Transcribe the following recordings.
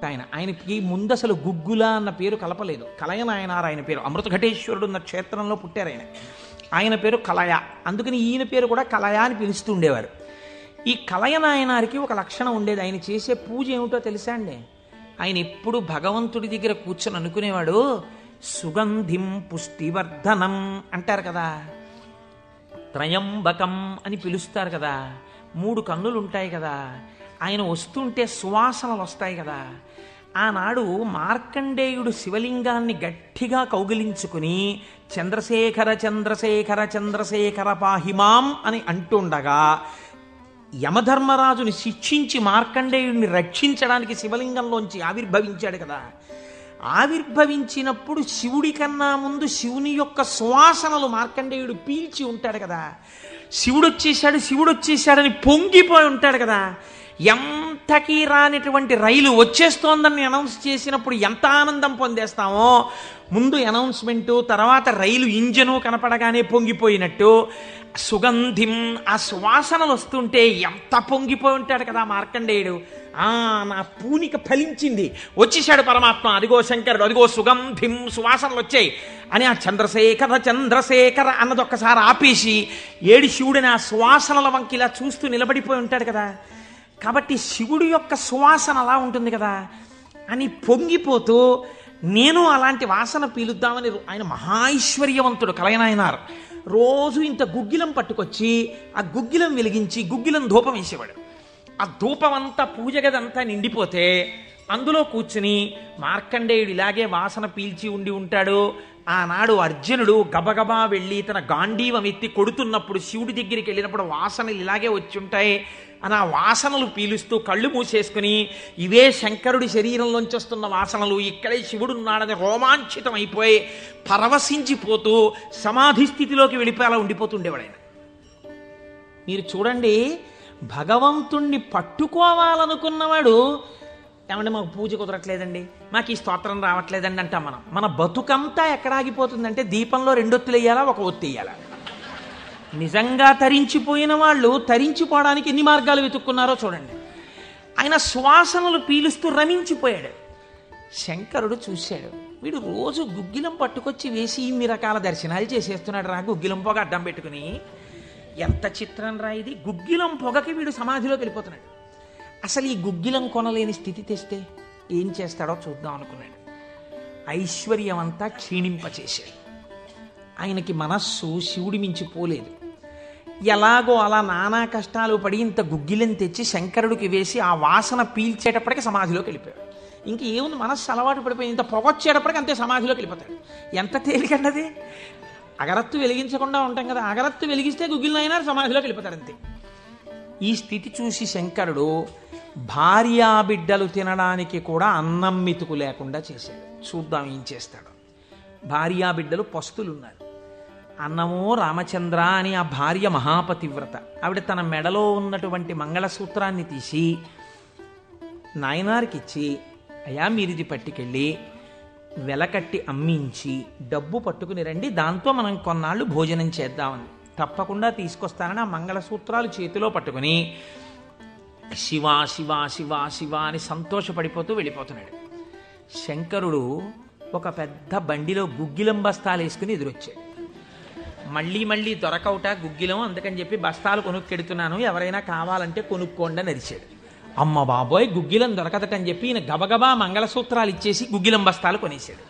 ఆయనకి ముందు అసలు గుగ్గుల అన్న పేరు కలపలేదు. కలయనాయనార్ ఆయన పేరు. అమృతఘటేశ్వరుడు ఉన్న క్షేత్రంలో పుట్టారు ఆయన. ఆయన పేరు కలయ. అందుకని ఈయన పేరు కూడా కలయ అని పిలుస్తూ ఉండేవారు. ఈ కలయనాయనారికి ఒక లక్షణం ఉండేది. ఆయన చేసే పూజ ఏమిటో తెలుసా అండి? ఆయన ఎప్పుడు భగవంతుడి దగ్గర కూర్చొని అనుకునేవాడు, సుగంధిం పుష్టివర్ధనం అంటారు కదా, త్రయంబకం అని పిలుస్తారు కదా, 3 కన్నులు ఉంటాయి కదా, ఆయన వస్తుంటే సువాసనలు వస్తాయి కదా. ఆనాడు మార్కండేయుడు శివలింగాన్ని గట్టిగా కౌగిలించుకుని చంద్రశేఖర చంద్రశేఖర చంద్రశేఖర పాహిమాం అని అంటుండగా యమధర్మరాజుని శిక్షించి మార్కండేయుడిని రక్షించడానికి శివలింగంలోంచి ఆవిర్భవించాడు కదా. ఆవిర్భవించినప్పుడు శివుడి కన్నా ముందు శివుని యొక్క సువాసనలు మార్కండేయుడు పీల్చి ఉంటాడు కదా. శివుడు వచ్చేసాడని పొంగిపోయి ఉంటాడు కదా. ఎంతకీ రానిటువంటి రైలు వచ్చేస్తోందని అనౌన్స్ చేసినప్పుడు ఎంత ఆనందం పొందేస్తామో, ముందు అనౌన్స్మెంటు, తర్వాత రైలు ఇంజను కనపడగానే పొంగిపోయినట్టు సుగంధిం, ఆ సువాసనలు వస్తుంటే ఎంత పొంగిపోయి ఉంటాడు కదా మార్కండేయుడు. నా పూనిక ఫలించింది, వచ్చేసాడు పరమాత్మ, అదిగో శంకరుడు, అదిగో సుగంధిం, సువాసనలు వచ్చాయి అని ఆ చంద్రశేఖర చంద్రశేఖర అన్నది ఒక్కసారి ఆపేసి ఏడి శివుడిని ఆ సువాసనల వంకి ఇలా చూస్తూ నిలబడిపోయి ఉంటాడు కదా. కాబట్టి శివుడి యొక్క సువాసన అలా ఉంటుంది కదా అని పొంగిపోతూ నేను అలాంటి వాసన పీలుద్దామని, ఆయన మహాైశ్వర్యవంతుడు కలయనాయనార్. రోజు ఇంత గుగ్గిలం పట్టుకొచ్చి ఆ గుగ్గిలం వెలిగించి గుగ్గిలం ధూపం వేసేవాడు. ఆ ధూపం అంతా పూజ గదంతా నిండిపోతే అందులో కూర్చుని మార్కండేయుడు ఇలాగే వాసన పీల్చి ఉండి ఉంటాడు. ఆనాడు అర్జునుడు గబగబా వెళ్ళి తన గాంధీవం ఎత్తి కొడుతున్నప్పుడు శివుడి దగ్గరికి వెళ్ళినప్పుడు వాసనలు ఇలాగే వచ్చి ఉంటాయి అని ఆ వాసనలు పీలుస్తూ కళ్ళు మూసేసుకుని ఇవే శంకరుడి శరీరంలోంచి వస్తున్న వాసనలు, ఇక్కడే శివుడు ఉన్నాడని రోమాంచితం అయిపోయి పరవశించిపోతూ సమాధి స్థితిలోకి వెళ్ళిపోయేలా ఉండిపోతుండేవాడు ఆయన. మీరు చూడండి, భగవంతుణ్ణి పట్టుకోవాలనుకున్నవాడు ఏమంటే మాకు పూజ కుదరట్లేదండి, మాకు ఈ స్తోత్రం రావట్లేదండి అంటాం మనం. మన బతుకంతా ఎక్కడ ఆగిపోతుందంటే దీపంలో 2 ఒత్తులు వేయాలా, 1 ఒత్తి వేయాలా. నిజంగా తరించిపోయిన వాళ్ళు తరించిపోవడానికి ఎన్ని మార్గాలు వెతుక్కున్నారో చూడండి. ఆయన సువాసనలు పీలుస్తూ రమించిపోయాడు. శంకరుడు చూశాడు, వీడు రోజు గుగ్గిలం పట్టుకొచ్చి వేసి ఇన్ని రకాల దర్శనాలు చేసేస్తున్నాడు రా, గుగ్గిలం పొగ అడ్డం పెట్టుకుని. ఎంత చిత్రం రా ఇది, గుగ్గిలం పొగకి వీడు సమాధిలోకి వెళ్ళిపోతున్నాడు. అసలు ఈ గుగ్గిలం కొనలేని స్థితి తెస్తే ఏం చేస్తాడో చూద్దాం అనుకున్నాడు. ఐశ్వర్యం అంతా క్షీణింపచేశాడు. ఆయనకి మనస్సు శివుడి మించి పోలేదు. ఎలాగో అలా నానా కష్టాలు పడి ఇంత గుగ్గిలం తెచ్చి శంకరుడికి వేసి ఆ వాసన పీల్చేటప్పటికి సమాధిలోకి వెళ్ళిపోయాడు. ఇంక ఏముంది, మనస్సు అలవాటు పడిపోయింది. ఇంత పొగొచ్చేటప్పటికి అంతే సమాధిలోకి వెళ్ళిపోతాడు. ఎంత తేలికండది. అగరత్తు వెలిగించకుండా ఉంటాం కదా, అగరత్తు వెలిగిస్తే గుగ్గిలైనా సమాధిలోకి వెళ్ళిపోతాడు అంతే. ఈ స్థితి చూసి శంకరుడు భార్యాబిడ్డలు తినడానికి కూడా అన్నం మెతుకు లేకుండా చేశాడు. చూద్దాం ఏం చేస్తాడు. భార్యాబిడ్డలు పస్తులున్నారు. అన్నమో రామచంద్ర అని ఆ భార్య మహాపతివ్రత. ఆవిడ తన మెడలో ఉన్నటువంటి మంగళసూత్రాన్ని తీసి నాయనారికి ఇచ్చి, అయ్యా మీరిది పట్టుకెళ్ళి వెలకట్టి అమ్మించి డబ్బు పట్టుకుని రండి, దాంతో మనం కొన్నాళ్ళు భోజనం చేద్దామని. తప్పకుండా తీసుకొస్తానని ఆ మంగళసూత్రాలు చేతిలో పట్టుకుని శివ శివ శివ శివ అని సంతోషపడిపోతూ వెళ్ళిపోతున్నాడు. శంకరుడు ఒక పెద్ద బండిలో గుగ్గిలం బస్తాలు వేసుకుని ఎదురొచ్చాడు. మళ్ళీ దొరకవుట గుగ్గిలం, అందుకని చెప్పి బస్తాలు కొనుక్కెడుతున్నాను, ఎవరైనా కావాలంటే కొనుక్కోండి అని అరిచాడు. అమ్మ బాబోయ్, గుగ్గిలం దొరకదటని చెప్పి ఈయన గబగబా మంగళసూత్రాలు ఇచ్చేసి గుగ్గిలం బస్తాలు కొనేశాడు.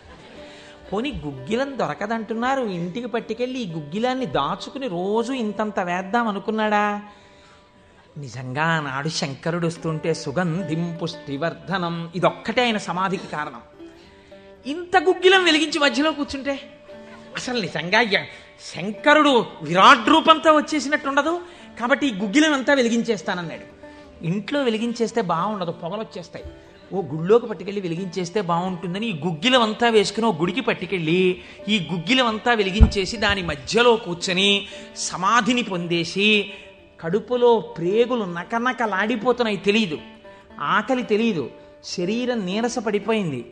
పోనీ గుగ్గిలం దొరకదంటున్నారు, ఇంటికి పట్టుకెళ్ళి ఈ గుగ్గిలాన్ని దాచుకుని రోజు ఇంతంత వేద్దాం అనుకున్నాడా? నిజంగా నాడు శంకరుడు వస్తుంటే సుగంధిం పుష్టివర్ధనం, ఇదొక్కటే ఆయన సమాధికి కారణం. ఇంత గుగ్గిలం వెలిగించి మధ్యలో కూర్చుంటే అసలు నిజంగా శంకరుడు విరాట్ రూపంతో వచ్చేసినట్టుండదు. కాబట్టి ఈ గుగ్గిలం అంతా వెలిగించేస్తానన్నాడు. ఇంట్లో వెలిగించేస్తే బాగుండదు, పొగలు వచ్చేస్తాయి. ఓ గుళ్ళోకి పట్టుకెళ్ళి వెలిగించేస్తే బాగుంటుందని ఈ గుగ్గిలం అంతా వేసుకుని ఓ గుడికి పట్టుకెళ్ళి ఈ గుగ్గిలం అంతా వెలిగించేసి దాని మధ్యలో కూర్చొని సమాధిని పొందేసి కడుపులో ప్రేగులు నకనకలాడిపోతున్నాయి. తెలియదు, ఆకలి తెలియదు, శరీరం నీరస పడిపోయింది,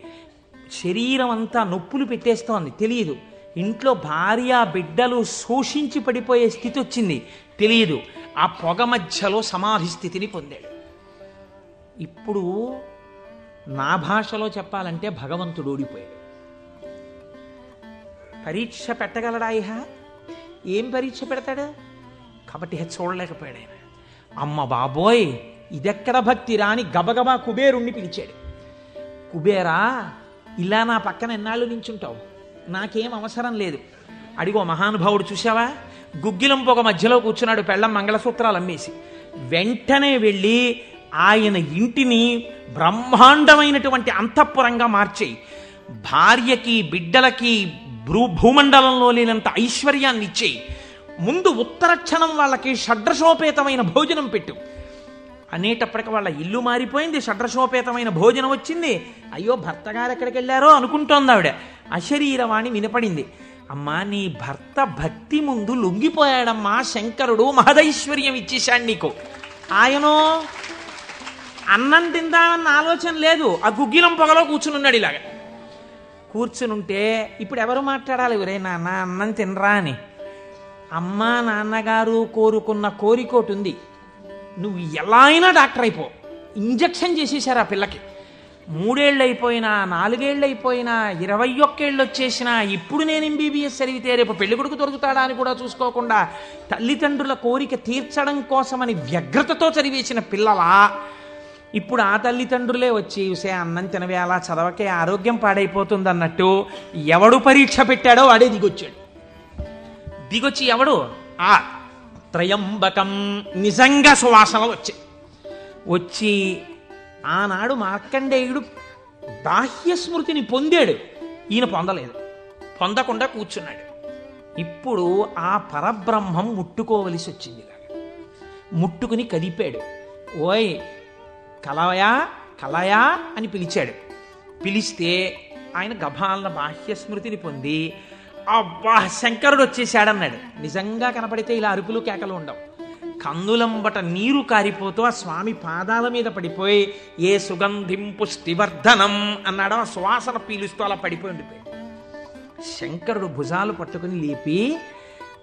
శరీరం అంతా నొప్పులు పెట్టేస్తోంది, తెలియదు. ఇంట్లో భార్య బిడ్డలు శోషించి పడిపోయే స్థితి వచ్చింది, తెలియదు. ఆ పొగ మధ్యలో సమాధి స్థితిని పొందాడు. ఇప్పుడు నా భాషలో చెప్పాలంటే భగవంతుడు ఓడిపోయాడు. పరీక్ష పెట్టగలడా ఇహ? ఏం పరీక్ష పెడతాడు? కాబట్టి చూడలేకపోయాడు ఆయన. అమ్మ బాబోయ్, ఇదెక్కడ భక్తి రాని గబగబా కుబేరుణ్ణి పిలిచాడు. కుబేరా, ఇలా నా పక్కన ఎన్నాళ్ళు నించుంటావు? నాకేం అవసరం లేదు. అడిగో మహానుభావుడు చూసావా, గుగ్గిలం పొగ మధ్యలో కూర్చున్నాడు, పెళ్ళం మంగళసూత్రాలు అమ్మేసి. వెంటనే వెళ్ళి ఆయన ఇంటిని బ్రహ్మాండమైనటువంటి అంతఃపురంగా మార్చేయి, భార్యకి బిడ్డలకి భూమండలంలో లేనంత ఐశ్వర్యాన్ని ఇచ్చేయి, ముందు ఉత్తర క్షణం వాళ్ళకి షడ్రశోపేతమైన భోజనం పెట్టు అనేటప్పటికి వాళ్ళ ఇల్లు మారిపోయింది, షడ్రశోపేతమైన భోజనం వచ్చింది. అయ్యో భర్త గారు ఎక్కడికి వెళ్ళారో అనుకుంటోంది ఆవిడ. అశరీరవాణి వినపడింది. అమ్మా, నీ భర్త భక్తి ముందు లొంగిపోయాడమ్మా, శంకరుడు మహదైశ్వర్యం ఇచ్చేశాడు నీకు. ఆయనో అన్నం తిందామన్న ఆలోచన లేదు, ఆ గుగ్గిలం పొగలో కూర్చునున్నాడు. ఇలాగా కూర్చునుంటే ఇప్పుడు ఎవరు మాట్లాడాలి? ఒరే నాన్న అన్నం తినరా అని. అమ్మా నాన్నగారు కోరుకున్న కోరికోటి ఉంది, నువ్వు ఎలా అయినా డాక్టర్ అయిపో. ఇంజక్షన్ చేసేశారు ఆ పిల్లకి. 3 ఏళ్ళు అయిపోయినా, 4 ఏళ్ళు అయిపోయినా, 21 ఏళ్ళు వచ్చేసినా, ఇప్పుడు నేను MBBS చదివితే రేపు పెళ్లి కొడుకు దొరుకుతాడా అని కూడా చూసుకోకుండా తల్లిదండ్రుల కోరిక తీర్చడం కోసమని వ్యగ్రతతో చదివేసిన పిల్లలా ఇప్పుడు ఆ తల్లిదండ్రులే వచ్చి ఉసే అన్నం తినవే, అలా చదవకే ఆరోగ్యం పాడైపోతుంది అన్నట్టు ఎవడు పరీక్ష పెట్టాడో వాడే దిగొచ్చాడు. దిగొచ్చి ఎవడు? ఆ త్రయంబకం నిజంగా సువాసనలు వచ్చి ఆనాడు మార్కండేయుడు బాహ్య స్మృతిని పొందాడు, ఈయన పొందలేదు, పొందకుండా కూర్చున్నాడు. ఇప్పుడు ఆ పరబ్రహ్మం ముట్టుకోవలసి వచ్చింది. ముట్టుకుని కదిపాడు. ఓయ్ కలయా కలయా అని పిలిచాడు. పిలిస్తే ఆయన గభాలన బాహ్య స్మృతిని పొంది అబ్బా శంకరుడు వచ్చేసాడన్నాడు. నిజంగా కనపడితే ఇలా అరుపులు కేకలు ఉండవు. కన్నులంబట నీరు కారిపోతూ ఆ స్వామి పాదాల మీద పడిపోయి ఏ సుగంధిం పుష్టివర్ధనం అన్నాడు. ఆ సువాసన పీలుస్తూ అలా పడిపోయి ఉండిపోయి శంకరుడు భుజాలు పట్టుకుని లేపి,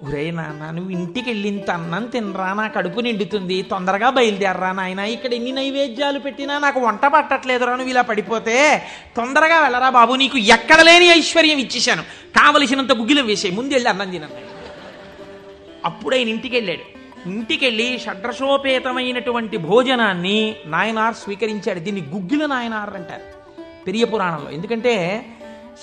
ఒరే నాన్న నువ్వు ఇంటికి వెళ్ళింత అన్నం తినరా, నా కడుపు నిండుతుంది, తొందరగా బయలుదేరరా నాయన, ఇక్కడ ఎన్ని నైవేద్యాలు పెట్టినా నాకు వంట పట్టట్లేదురా, నువ్వు ఇలా పడిపోతే తొందరగా వెళ్ళరా బాబు, నీకు ఎక్కడ లేని ఐశ్వర్యం ఇచ్చేశాను, కావలసినంత గుగ్గిలం వేసే, ముందు వెళ్ళి అన్నం తినన్నాడు. అప్పుడు ఆయన ఇంటికి వెళ్ళాడు. ఇంటికెళ్ళి షడ్రశోపేతమైనటువంటి భోజనాన్ని నాయనార్ స్వీకరించాడు. దీన్ని గుగ్గిల నాయనార్ అంటారు పెరియ పురాణంలో. ఎందుకంటే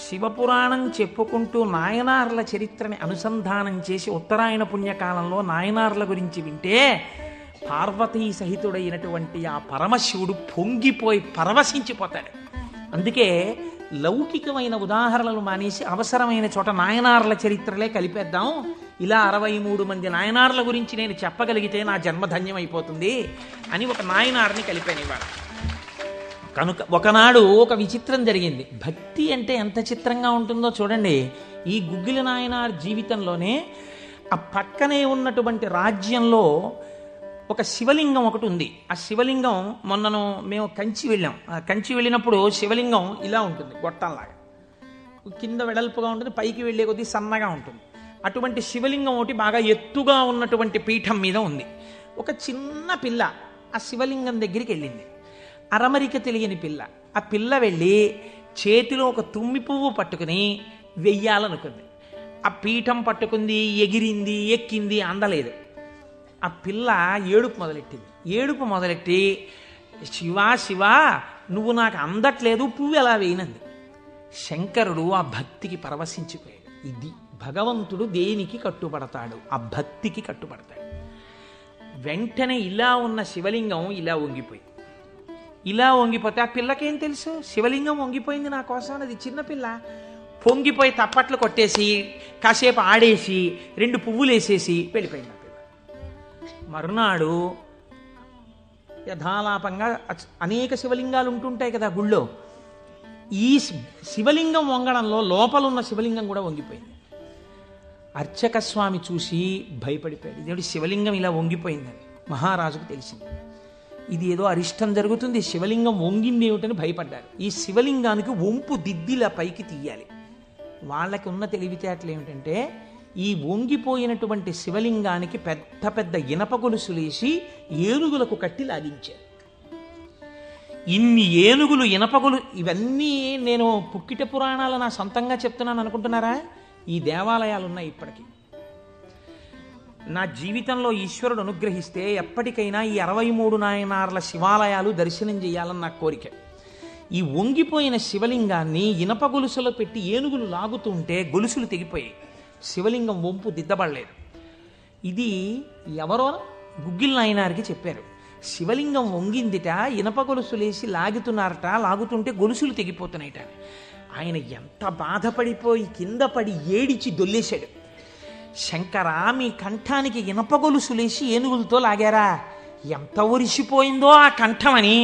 శివపురాణం చెప్పుకుంటూ నాయనార్ల చరిత్రని అనుసంధానం చేసి ఉత్తరాయణ పుణ్యకాలంలో నాయనార్ల గురించి వింటే పార్వతీ సహితుడైనటువంటి ఆ పరమశివుడు పొంగిపోయి పరవశించిపోతాడు. అందుకే లౌకికమైన ఉదాహరణలు మానేసి అవసరమైన చోట నాయనార్ల చరిత్రలే కలిపేద్దాం. ఇలా 63 మంది నాయనార్ల గురించి నేను చెప్పగలిగితే నా జన్మధన్యం అయిపోతుంది అని ఒక నాయనార్ని కలిపాను ఇవాళ. కనుక ఒకనాడు ఒక విచిత్రం జరిగింది. భక్తి అంటే ఎంత చిత్రంగా ఉంటుందో చూడండి. ఈ గుగ్గిల నాయనార్ జీవితంలోనే ఆ పక్కనే ఉన్నటువంటి రాజ్యంలో ఒక శివలింగం ఒకటి ఉంది. ఆ శివలింగం మొన్నను మేము కంచి వెళ్ళాం. ఆ కంచి వెళ్ళినప్పుడు శివలింగం ఇలా ఉంటుంది, గొట్టంలాగా కింద వెడల్పుగా ఉంటుంది, పైకి వెళ్ళే కొద్దీ సన్నగా ఉంటుంది. అటువంటి శివలింగం ఒకటి బాగా ఎత్తుగా ఉన్నటువంటి పీఠం మీద ఉంది. ఒక చిన్న పిల్ల ఆ శివలింగం దగ్గరికి వెళ్ళింది. అరమరిక తెలియని పిల్ల. ఆ పిల్ల వెళ్ళి చేతిలో ఒక తుమ్మి పువ్వు పట్టుకుని వెయ్యాలనుకుంది. ఆ పీఠం పట్టుకుంది, ఎగిరింది, ఎక్కింది, అందలేదు. ఆ పిల్ల ఏడుపు మొదలెట్టింది. ఏడుపు మొదలెట్టి శివా శివా నువ్వు నాకు అందట్లేదు, పువ్వు ఎలా వేయనంది. శంకరుడు ఆ భక్తికి పరవశించిపోయాడు. ఇది భగవంతుడు దేనికి కట్టుబడతాడు? ఆ భక్తికి కట్టుబడతాడు. వెంటనే ఇలా ఉన్న శివలింగం ఇలా వంగిపోతే ఆ పిల్లకేం తెలుసు? శివలింగం వంగిపోయింది నా కోసం. అది చిన్నపిల్ల పొంగిపోయి తప్పట్లు కొట్టేసి కాసేపు ఆడేసి 2 పువ్వులు వేసేసి వెళ్ళిపోయింది ఆ పిల్ల. మరునాడు యథాలాపంగా అనేక శివలింగాలు ఉంటుంటాయి కదా గుళ్ళో. ఈ శివలింగం వంగడంలో లోపలున్న శివలింగం కూడా వంగిపోయింది. అర్చక స్వామి చూసి భయపడిపోయాడు. ఇదేంటి శివలింగం ఇలా వంగిపోయిందని మహారాజుకు తెలిసింది. ఇది ఏదో అరిష్టం జరుగుతుంది, శివలింగం వంగింది ఏమిటని భయపడ్డారు. ఈ శివలింగానికి వంపు దిద్దిలా పైకి తీయాలి. వాళ్ళకి ఉన్న తెలివితేటలు ఏమిటంటే ఈ వంగిపోయినటువంటి శివలింగానికి పెద్ద పెద్ద ఇనప గొలుసులేసి ఏనుగులకు కట్టి లాగించారు. ఇన్ని ఏనుగులు ఇనపగులు, ఇవన్నీ నేను పుక్కిట పురాణాలు నా సొంతంగా చెప్తున్నాను అనుకుంటున్నారా? ఈ దేవాలయాలు ఉన్నాయి ఇప్పటికీ. నా జీవితంలో ఈశ్వరుడు అనుగ్రహిస్తే ఎప్పటికైనా ఈ 63 నాయనార్ల శివాలయాలు దర్శనం చేయాలని నా కోరిక. ఈ వంగిపోయిన శివలింగాన్ని ఇనప గొలుసులో పెట్టి ఏనుగులు లాగుతుంటే గొలుసులు తెగిపోయాయి. శివలింగం వంపు దిద్దబడలేదు. ఇది ఎవరో గుగ్గిల్ నాయనారికి చెప్పారు. శివలింగం వంగిందిట, ఇనప గొలుసులేసి లాగుతున్నారట, లాగుతుంటే గొలుసులు తెగిపోతున్నాయిట. ఆయన ఎంత బాధపడిపోయి కింద పడి ఏడిచి దొల్లేశాడు. శంకరా, మీ కంఠానికి ఇనప గొలుసులేసి ఏనుగులతో లాగారా? ఎంత ఒరిసిపోయిందో ఆ కంఠం అని.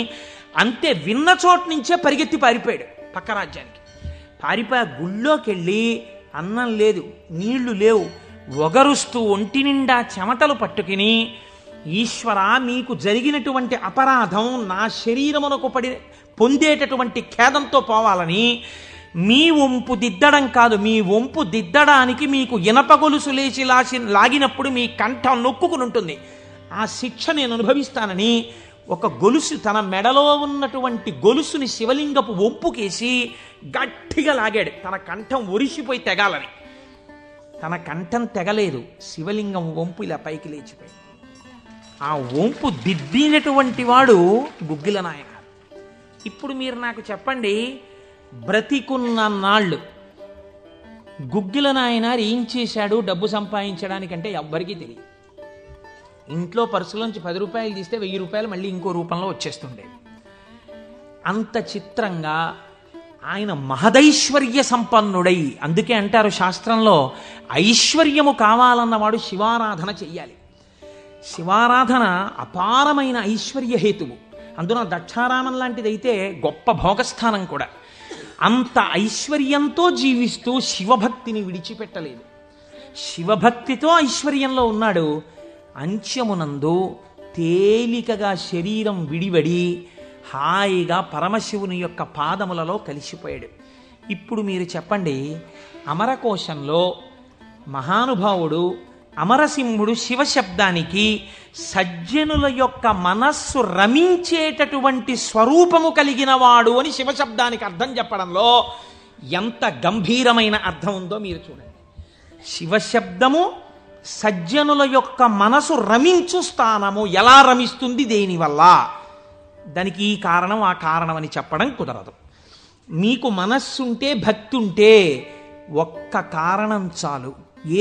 అంతే, విన్న చోటు నుంచే పరిగెత్తి పారిపోయాడు పక్క రాజ్యానికి. పారిపోయి గుళ్ళోకి వెళ్ళి అన్నం లేదు, నీళ్లు లేవు, ఒగరుస్తూ ఒంటి నిండా చెమటలు పట్టుకుని, ఈశ్వర, మీకు జరిగినటువంటి అపరాధం నా శరీరమునకు పొందేటటువంటి ఖేదంతో పోవాలని మీ వంపు దిద్దడం కాదు, మీ వంపు దిద్దడానికి మీకు ఇనప గొలుసు లేచి లాగినప్పుడు మీ కంఠం నొక్కుకుని ఉంటుంది, ఆ శిక్ష నేను అనుభవిస్తానని ఒక గొలుసు, తన మెడలో ఉన్నటువంటి గొలుసుని శివలింగపు వంపుకేసి గట్టిగా లాగాడు, తన కంఠం ఒరిసిపోయి తెగాలని. తన కంఠం తెగలేదు, శివలింగం వంపు ఇలా పైకి లేచిపోయింది. ఆ వంపు దిద్దినటువంటి వాడు గుగ్గిల నాయన. ఇప్పుడు మీరు నాకు చెప్పండి, బ్రతికున్న నాళ్ళు గుగ్గిల నాయనారు ఏం చేశాడు డబ్బు సంపాదించడానికంటే ఎవ్వరికీ తెలియదు. ఇంట్లో పర్సులోంచి 10 రూపాయలు తీస్తే 1000 రూపాయలు మళ్ళీ ఇంకో రూపంలో వచ్చేస్తుండేవి. అంత చిత్రంగా ఆయన మహదైశ్వర్య సంపన్నుడై, అందుకే అంటారు శాస్త్రంలో, ఐశ్వర్యము కావాలన్నవాడు శివారాధన చెయ్యాలి. శివారాధన అపారమైన ఐశ్వర్య హేతువు. అందున దక్షారామం లాంటిదైతే గొప్ప భోగస్థానం కూడా. అంత ఐశ్వర్యంతో జీవిస్తూ శివభక్తిని విడిచిపెట్టలేదు. శివభక్తితో ఐశ్వర్యంలో ఉన్నాడు. అంత్యమునందు తేలికగా శరీరం విడివడి హాయిగా పరమశివుని యొక్క పాదములలో కలిసిపోయాడు. ఇప్పుడు మీరు చెప్పండి, అమరకోశంలో మహానుభావుడు అమరసింహుడు శివశబ్దానికి సజ్జనుల యొక్క మనస్సు రమించేటటువంటి స్వరూపము కలిగిన వాడు అని శివశబ్దానికి అర్థం చెప్పడంలో ఎంత గంభీరమైన అర్థం ఉందో మీరు చూడండి. శివశబ్దము సజ్జనుల యొక్క మనసు రమించు స్థానము. ఎలా రమిస్తుంది? దేనివల్ల? దానికి ఈ కారణం ఆ కారణం అని చెప్పడం కుదరదు. మీకు మనస్సుంటే, భక్తి ఉంటే ఒక్క కారణం చాలు.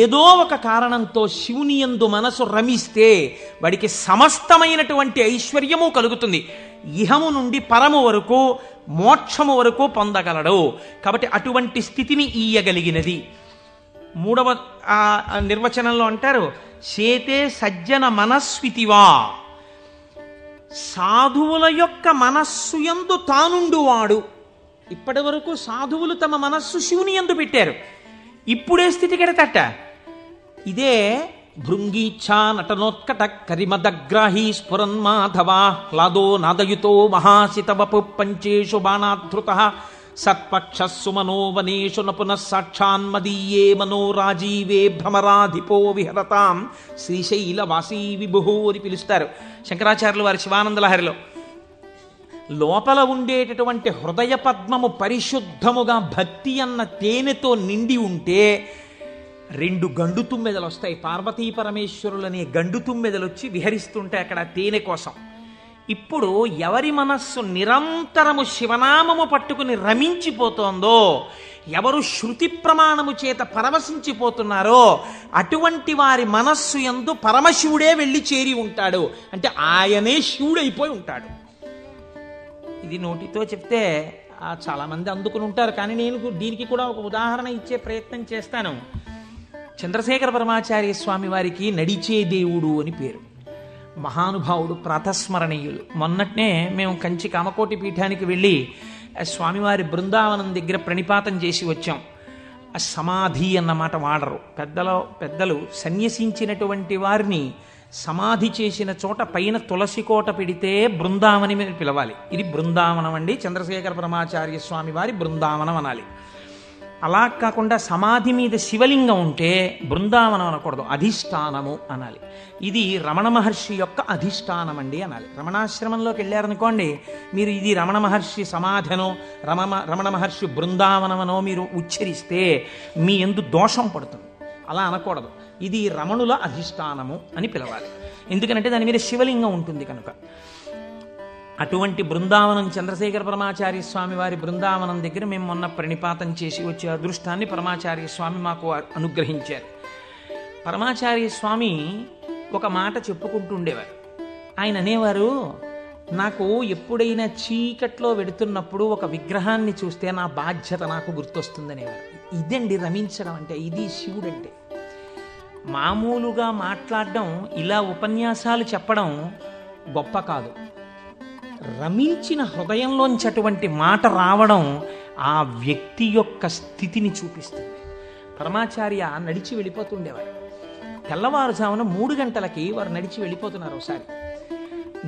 ఏదో ఒక కారణంతో శివుని యందు మనసు రమిస్తే వాడికి సమస్తమైనటువంటి ఐశ్వర్యము కలుగుతుంది. ఇహము నుండి పరము వరకు, మోక్షము వరకు పొందగలడు. కాబట్టి అటువంటి స్థితిని ఇయ్యగలిగినది. 3వ నిర్వచనంలో అంటారు, చేతే సజ్జన మనస్వితివా, సాధువుల యొక్క మనస్సు యందు తానుండువాడు. ఇప్పటి వరకు సాధువులు తమ మనస్సు శివుని యందు పెట్టారు. ఇప్పుడే స్థితి కెడతట. ఇదే భృంగీచ్ఛా నటనోత్కట కరిమదగ్రాహి స్ఫురన్మాధవా లాదో నాదయుతో మహాసితవపు పంచేషు బాణాధృత సత్పక్షస్సు మనోవనేషు నపునః సాక్షాన్మదీయే మనోరాజీవే భ్రమరాధిపో విహరతాం శ్రీశైలవాసీ విభుః అని పిలుస్తారు శంకరాచార్యులు వారి శివానందలహరిలో. లోపల ఉండేటటువంటి హృదయ పద్మము పరిశుద్ధముగా భక్తి అన్న తేనెతో నిండి ఉంటే 2 గండు తుమ్మెదలు వస్తాయి. పార్వతీ పరమేశ్వరులనే గండు తుమ్మెదలు వచ్చి విహరిస్తుంటే అక్కడ తేనె కోసం. ఇప్పుడు ఎవరి మనస్సు నిరంతరము శివనామము పట్టుకుని రమించిపోతోందో, ఎవరు శృతి ప్రమాణము చేత పరవశించిపోతున్నారో అటువంటి వారి మనస్సు యందు పరమశివుడే వెళ్ళి చేరి ఉంటాడు. అంటే ఆయనే శివుడైపోయి ఉంటాడు. ఇది నోటితో చెప్తే చాలామంది అందుకుని ఉంటారు, కానీ నేను దీనికి కూడా ఒక ఉదాహరణ ఇచ్చే ప్రయత్నం చేస్తాను. చంద్రశేఖర పరమాచార్య స్వామి వారికి నడిచే దేవుడు అని పేరు. మహానుభావుడు, ప్రాతస్మరణీయులు. మొన్నట్నే మేము కంచి కామకోటి పీఠానికి వెళ్ళి స్వామివారి బృందావనం దగ్గర ప్రణిపాతం చేసి వచ్చాం. ఆ సమాధి అన్నమాట వాడరు పెద్దలు. సన్యసించినటువంటి వారిని సమాధి చేసిన చోట పైన తులసి కోట పెడితే బృందావని మీద పిలవాలి. ఇది బృందావనం అండి, చంద్రశేఖర పరమాచార్య స్వామి వారి బృందావనం అనాలి. అలా కాకుండా సమాధి మీద శివలింగం ఉంటే బృందావనం అనకూడదు, అధిష్టానము అనాలి. ఇది రమణ మహర్షి యొక్క అధిష్టానం అండి అనాలి. రమణాశ్రమంలోకి వెళ్ళారనుకోండి, మీరు ఇది రమణ మహర్షి సమాధనో రమణ మహర్షి బృందావనమనో మీరు ఉచ్చరిస్తే మీ యందు దోషం పడుతుంది. అలా అనకూడదు. ఇది రమణుల అధిష్టానము అని పిలవాలి. ఎందుకంటే దాని మీద శివలింగం ఉంటుంది కనుక. అటువంటి బృందావనం చంద్రశేఖర పరమాచార్య స్వామి వారి బృందావనం దగ్గర మేము మొన్న ప్రణిపాతం చేసి వచ్చే అదృష్టాన్ని పరమాచార్య స్వామి మాకు అనుగ్రహించారు. పరమాచార్య స్వామి ఒక మాట చెప్పుకుంటూ ఉండేవారు. ఆయన అనేవారు, నాకు ఎప్పుడైనా చీకట్లో వెడుతున్నప్పుడు ఒక విగ్రహాన్ని చూస్తే నా బాధ్యత నాకు గుర్తొస్తుందనేవారు. ఇదండి రమించడం అంటే, ఇది శివుడంటే. మామూలుగా మాట్లాడడం, ఇలా ఉపన్యాసాలు చెప్పడం గొప్ప కాదు. రమించిన హృదయంలోంచి అటువంటి మాట రావడం ఆ వ్యక్తి యొక్క స్థితిని చూపిస్తుంది. పరమాచార్య నడిచి వెళ్ళిపోతుండేవారు. తెల్లవారుజామున 3 గంటలకి వారు నడిచి వెళ్ళిపోతున్నారు. ఒకసారి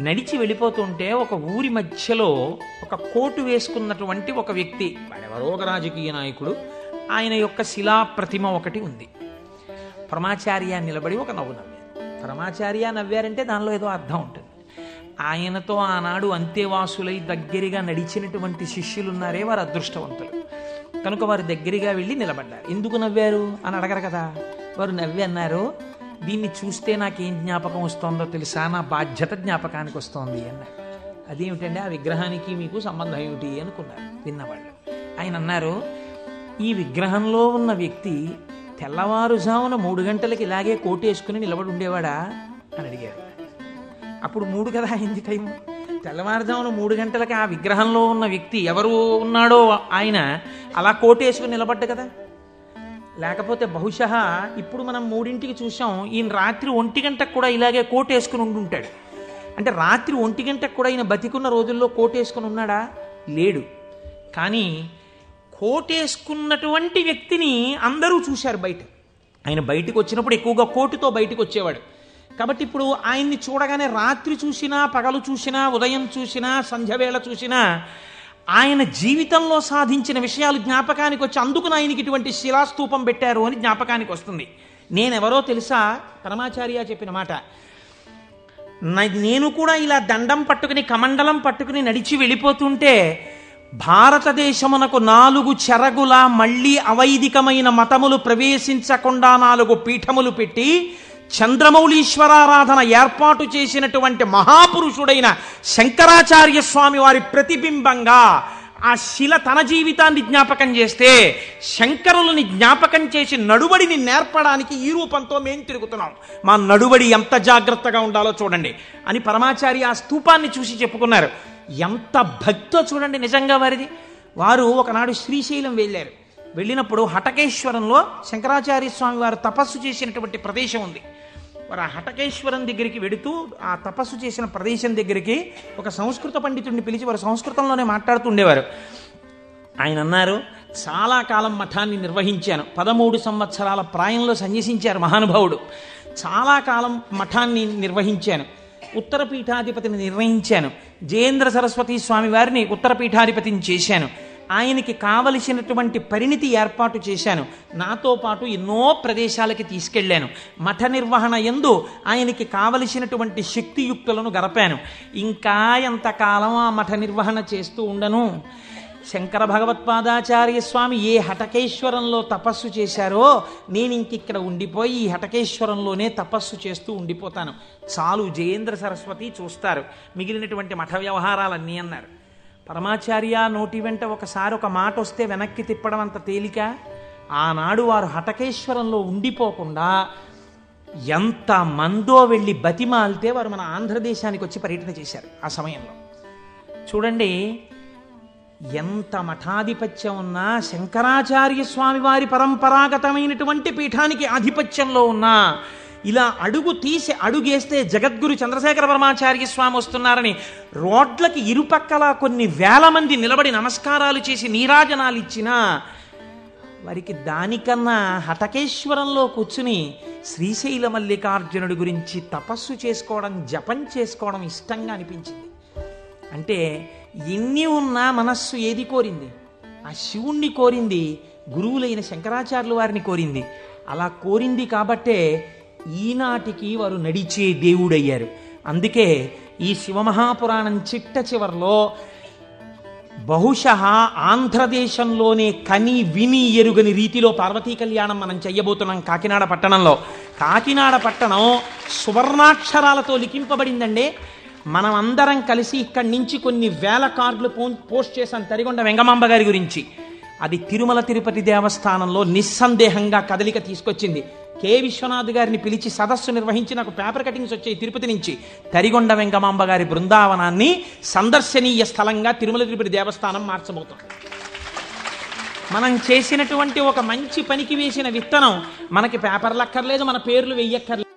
నడిచి వెళ్ళిపోతుంటే ఒక ఊరి మధ్యలో ఒక కోటు వేసుకున్నటువంటి ఒక వ్యక్తి, వాడెవరో ఒక రాజకీయ నాయకుడు, ఆయన యొక్క శిలా ప్రతిమ ఒకటి ఉంది. పరమాచార్య నిలబడి ఒక నవ్వు నవ్వారు. పరమాచార్య నవ్వారంటే దానిలో ఏదో అర్థం ఉంటుంది. ఆయనతో ఆనాడు అంతేవాసులై దగ్గరగా నడిచినటువంటి శిష్యులున్నారే, వారు అదృష్టవంతులు కనుక వారు దగ్గరగా వెళ్ళి నిలబడ్డారు. ఎందుకు నవ్వారు అని అడగరు కదా. వారు నవ్వి అన్నారు, దీన్ని చూస్తే నాకేం జ్ఞాపకం వస్తుందో తెలుసా, నా బాధ్యత జ్ఞాపకానికి వస్తోంది అన్నారు. అదేమిటండి, ఆ విగ్రహానికి మీకు సంబంధం ఏమిటి అనుకున్నారు విన్నవాళ్ళు. ఆయన అన్నారు, ఈ విగ్రహంలో ఉన్న వ్యక్తి తెల్లవారుజామున 3 గంటలకి ఇలాగే కోటేసుకుని నిలబడి ఉండేవాడా అని అడిగారు. అప్పుడు 3 కదా అయింది టైం. తెల్లవారుజామున 3 గంటలకి ఆ విగ్రహంలో ఉన్న వ్యక్తి ఎవరు ఉన్నాడో ఆయన అలా కోటేసుకుని నిలబడ్డ కదా. లేకపోతే బహుశా ఇప్పుడు మనం 3ంటికి చూసాం, ఈయన రాత్రి 1 గంటకు కూడా ఇలాగే కోటేసుకుని ఉండుంటాడు. అంటే రాత్రి 1 గంటకు కూడా ఈయన బతికున్న రోజుల్లో కోటేసుకుని ఉన్నాడా? లేడు. కానీ కోటేసుకున్నటువంటి వ్యక్తిని అందరూ చూశారు బయట. ఆయన బయటకు వచ్చినప్పుడు ఎక్కువగా కోటుతో బయటకు వచ్చేవాడు. కాబట్టి ఇప్పుడు ఆయన్ని చూడగానే రాత్రి చూసినా, పగలు చూసినా, ఉదయం చూసినా, సంధ్యవేళ చూసినా ఆయన జీవితంలో సాధించిన విషయాలు జ్ఞాపకానికి వచ్చి, అందుకు ఆయనకి ఇటువంటి శిలాస్తూపం పెట్టారు అని జ్ఞాపకానికి వస్తుంది. నేనెవరో తెలుసా? పరమాచార్య చెప్పిన మాట. నేను కూడా ఇలా దండం పట్టుకుని కమండలం పట్టుకుని నడిచి వెళ్ళిపోతుంటే భారతదేశమునకు 4 చెరగుల మళ్ళీ అవైదికమైన మతములు ప్రవేశించకుండా 4 పీఠములు పెట్టి చంద్రమౌళీశ్వరారాధన ఏర్పాటు చేసినటువంటి మహాపురుషుడైన శంకరాచార్య స్వామి వారి ప్రతిబింబంగా ఆ శిల తన జీవితాన్ని జ్ఞాపకం చేస్తే, శంకరులని జ్ఞాపకం చేసి నడువడిని నేర్పడానికి ఈ రూపంతో మేము తిరుగుతున్నాం. మా నడువడి ఎంత జాగ్రత్తగా ఉండాలో చూడండి అని పరమాచార్య ఆ స్తూపాన్ని చూసి చెప్పుకున్నారు. ఎంత భక్తో చూడండి నిజంగా వారిది. వారు ఒకనాడు శ్రీశైలం వెళ్ళారు. వెళ్ళినప్పుడు హటకేశ్వరంలో శంకరాచార్య స్వామి వారు తపస్సు చేసినటువంటి ప్రదేశం ఉంది. వారు ఆ హటకేశ్వరం దగ్గరికి వెడుతూ ఆ తపస్సు చేసిన ప్రదేశం దగ్గరికి ఒక సంస్కృత పండితుడిని పిలిచి వారు సంస్కృతంలోనే మాట్లాడుతుండేవారు. ఆయన అన్నారు, చాలా కాలం మఠాన్ని నిర్వహించాను. 13 సంవత్సరాల ప్రాయంలో సన్యసించారు మహానుభావుడు. చాలా కాలం మఠాన్ని నిర్వహించాను. ఉత్తర పీఠాధిపతిని నిర్వహించాను. జయేంద్ర సరస్వతి స్వామి వారిని ఉత్తర పీఠాధిపతిని చేశాను. ఆయనకి కావలసినటువంటి పరిణితి ఏర్పాటు చేశాను. నాతో పాటు ఎన్నో ప్రదేశాలకి తీసుకెళ్లాను. మఠ నిర్వహణ యందు ఆయనకి కావలసినటువంటి శక్తియుక్తులను గరపాను. ఇంకా ఎంతకాలం ఆ మఠ నిర్వహణ చేస్తూ ఉండను? శంకర భగవత్పాదాచార్య స్వామి ఏ హటకేశ్వరంలో తపస్సు చేశారో నేను ఇంకిక్కడ ఉండిపోయి ఈ హటకేశ్వరంలోనే తపస్సు చేస్తూ ఉండిపోతాను. చాలు, జయేంద్ర సరస్వతి చూస్తారు మిగిలినటువంటి మఠ వ్యవహారాలన్నీ అన్నారు. పరమాచార్య నోటి వెంట ఒకసారి ఒక మాట వస్తే వెనక్కి తిప్పడం అంత తేలిక. ఆనాడు వారు హటకేశ్వరంలో ఉండిపోకుండా ఎంత మందో వెళ్ళి బతిమాలితే వారు మన ఆంధ్రదేశానికి వచ్చి పర్యటన చేశారు. ఆ సమయంలో చూడండి, ఎంత మఠాధిపత్యం ఉన్నా, శంకరాచార్య స్వామి వారి పరంపరాగతమైనటువంటి పీఠానికి ఆధిపత్యంలో ఉన్నా, ఇలా అడుగు తీసి అడుగేస్తే జగద్గురు చంద్రశేఖర పరమాచార్య స్వామి వస్తున్నారని రోడ్లకి ఇరుపక్కల కొన్ని వేల మంది నిలబడి నమస్కారాలు చేసి నీరాజనాలు ఇచ్చినా వారికి దానికన్నా హటకేశ్వరంలో కూర్చుని శ్రీశైల మల్లికార్జునుడి గురించి తపస్సు చేసుకోవడం, జపం చేసుకోవడం ఇష్టంగా అనిపించింది. అంటే ఎన్ని ఉన్నా మనస్సు ఏది కోరింది? ఆ శివుణ్ణి కోరింది. గురువులైన శంకరాచార్యుల వారిని కోరింది. అలా కోరింది కాబట్టే ఈనాటికి వారు నడిచే దేవుడయ్యారు. అందుకే ఈ శివమహాపురాణం చిట్ట చివరిలో బహుశः ఆంధ్రదేశంలోనే కని విని ఎరుగని రీతిలో పార్వతీ కళ్యాణం మనం చెయ్యబోతున్నాం కాకినాడ పట్టణంలో. కాకినాడ పట్టణం సువర్ణాక్షరాలతో లిఖింపబడిందండి. మనం అందరం కలిసి ఇక్కడి నుంచి కొన్ని వేల కార్డులు పోస్ట్ చేశాం తరిగొండ వెంగమాంబ గారి గురించి. అది తిరుమల తిరుపతి దేవస్థానంలో నిస్సందేహంగా కదలిక తీసుకొచ్చింది. కె విశ్వనాథ్ గారిని పిలిచి సదస్సు నిర్వహించి నాకు పేపర్ కటింగ్స్ వచ్చాయి తిరుపతి నుంచి. తరిగొండ వెంగమాంబ గారి బృందావనాన్ని సందర్శనీయ స్థలంగా తిరుమల తిరుపతి దేవస్థానం మార్చబోతుంది. మనం చేసినటువంటి ఒక మంచి పనికి వేసిన విత్తనం మనకి పేపర్లు అక్కర్లేదు, మన పేర్లు వెయ్యక్కర్లేదు.